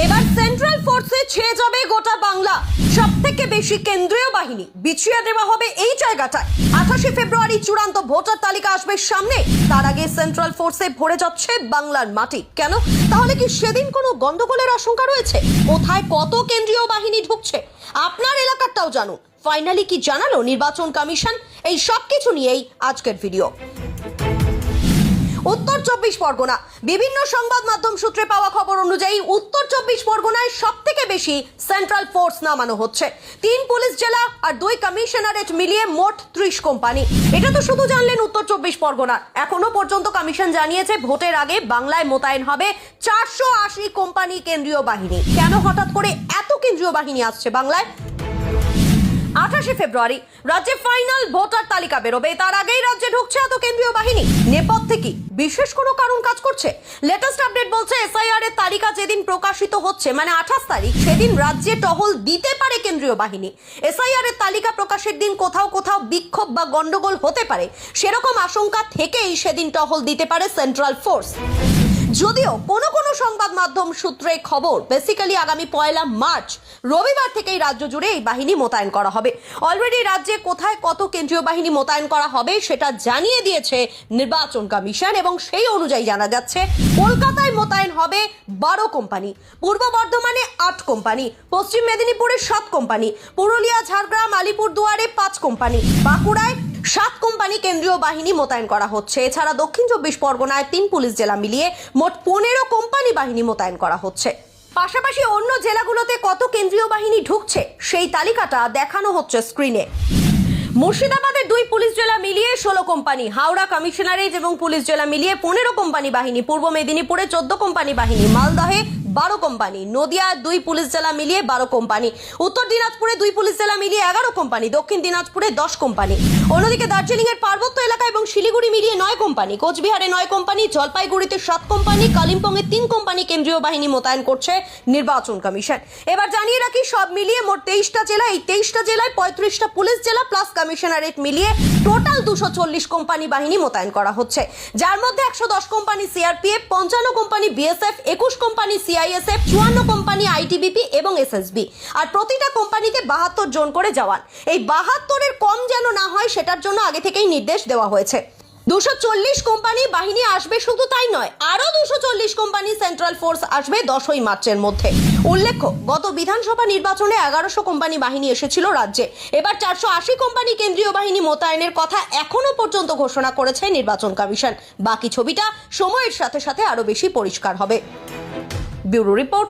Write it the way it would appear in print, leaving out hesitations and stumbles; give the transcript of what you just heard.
এবার সেন্ট্রাল ফোর্সে ছেয়ে যাবে গোটা বাংলা। সবথেকে বেশি কেন্দ্রীয় বাহিনী বিছিয়ে দেওয়া হবে এই জায়গাটায়। 28 ফেব্রুয়ারি চূড়ান্ত ভোটার তালিকা আসবে সামনে, তার আগে সেন্ট্রাল ফোর্সে ভরে যাচ্ছে বাংলার মাটি। কেন? তাহলে কি সেদিন কোনো গন্ডগোলের আশঙ্কা রয়েছে? কোথায় কত কেন্দ্রীয় বাহিনী ঢুকছে আপনার এলাকাটাও জানুন। ফাইনালি কি জানালো নির্বাচন কমিশন? এই সব কিছু নিয়েই আজকের ভিডিও। উত্তর 24 পরগনা, বিভিন্ন সংবাদ মাধ্যম সূত্রে পাওয়া খবর অনুযায়ী উত্তর 24 পরগনায় সবথেকে বেশি সেন্ট্রাল ফোর্স নামানো হচ্ছে। 3 পুলিশ জেলা আর 2 কমিশনারেট মিলিয়ে মোট 30 কোম্পানি। এটা তো শুধু জানলেন উত্তর 24 পরগনা। এখনো পর্যন্ত কমিশন জানিয়েছে ভোটের আগে বাংলায় মোতায়েন হবে 480 কোম্পানি কেন্দ্রীয় বাহিনী। কেন হঠাৎ করে এত কেন্দ্রীয় বাহিনী আসছে বাংলায়? 28 ফেব্রুয়ারি রাজ্যে ফাইনাল ভোটার তালিকা বেরোবে, তার আগেই রাজ্যে ঢুকছে এত কেন্দ্রীয় বাহিনী। নেপথ্যে কি বিশেষ কোনো কারণ কাজ করছে? লেটেস্ট আপডেট বলছে এসআইআর এর তালিকা যেদিন প্রকাশিত হচ্ছে, মানে 28 তারিখ, সেদিন রাজ্যে টহল দিতে পারে কেন্দ্রীয় বাহিনী। এসআইআর এর তালিকা প্রকাশের দিন কোথাও কোথাও বিক্ষোভ বা গন্ডগোল হতে পারে, সেরকম আশঙ্কা থেকেই সেদিন টহল দিতে পারে সেন্ট্রাল ফোর্স। যদিও কোনো কোনো সংবাদ মাধ্যম সূত্রে খবর বেসিক্যালি আগামী 1 মার্চ রবিবার থেকেই রাজ্য জুড়ে এই বাহিনী মোতায়েন করা হবে। অলরেডি রাজ্যে কোথায় কত কেন্দ্রীয় বাহিনী মোতায়েন করা হবে সেটা জানিয়ে দিয়েছে নির্বাচন কমিশন, এবং সেই অনুযায়ী জানা যাচ্ছে কলকাতায় মোতায়েন হবে 12 কোম্পানি, পূর্ব বর্ধমানে 8 কোম্পানি, পশ্চিম মেদিনীপুরে 7 কোম্পানি, পুরুলিয়া, ঝাড়গ্রাম, আলিপুরদুয়ারে 5 কোম্পানি, বাঁকুড়ায় 7 কোম্পানি কেন্দ্রীয় বাহিনী মোতায়েন করা হচ্ছে। এছাড়া দক্ষিণ 24 পরগনায় 3 পুলিশ জেলা মিলিয়ে মোট 15 কোম্পানি বাহিনী মোতায়েন করা হচ্ছে। পাশাপাশি অন্য জেলাগুলোতে কত কেন্দ্রীয় বাহিনী ঢুকছে সেই তালিকাটা দেখানো হচ্ছে স্ক্রিনে। মুর্শিদাবাদের 2 পুলিশ জেলা মিলিয়ে 16 কোম্পানি, হাওড়া কমিশনারেট এবং পুলিশ জেলা মিলিয়ে 15 কোম্পানি বাহিনী, পূর্ব মেদিনীপুরে 14 কোম্পানি বাহিনী, মালদহে 12 কোম্পানি, নদিয়া 2 পুলিশ জেলা মিলিয়ে 12 কোম্পানি, উত্তর দিনাজপুরে 2 পুলিশ জেলা মিলিয়ে 11 কোম্পানি, দক্ষিণ দিনাজপুরে 10 কোম্পানি। অন্যদিকে দার্জিলিং এর পার্বত্য এলাকা এবং শিলিগুড়ি মিলিয়ে 9 কোম্পানি, কোচবিহারে 9 কোম্পানি, জলপাইগুড়িতে 7 কোম্পানি, কালিম্পংয়ে 3 কোম্পানি কেন্দ্রীয় বাহিনী মোতায়েন করছে নির্বাচন কমিশন। এবার জানিয়ে রাখি সব মিলিয়ে মোট 23টা জেলা, এই 23টা জেলায় 35টা পুলিশ জেলা প্লাস কমিশনারেট মিলিয়ে টোটাল 240 কোম্পানি বাহিনী মোতায়েন করা হচ্ছে, যার মধ্যে 110 company CRPF, 55 company BSF, 21 company CISF, 54 company ITBP এবং এসএসবি, আর প্রতিটা কোম্পানিতে 72 জন করে জওয়ান। এই 72-এর কম যেন না হয় সেটার জন্য আগে থেকেই নির্দেশ দেওয়া হয়েছে। 240 কোম্পানি বাহিনী আসবে, শুধু তাই নয়, আরো 240 কোম্পানি সেন্ট্রাল ফোর্স আসবে 10 মার্চের মধ্যে। উল্লেখ্য, গত বিধানসভা নির্বাচনে 1100 কোম্পানি বাহিনী এসেছিল রাজ্যে। এবার 480 কোম্পানি কেন্দ্রীয় বাহিনী মোতায়েনের কথা এখনো পর্যন্ত ঘোষণা করেছে নির্বাচন কমিশন। বাকি ছবিটা সময়ের সাথে সাথে আরো বেশি পরিষ্কার হবে। Bureau report.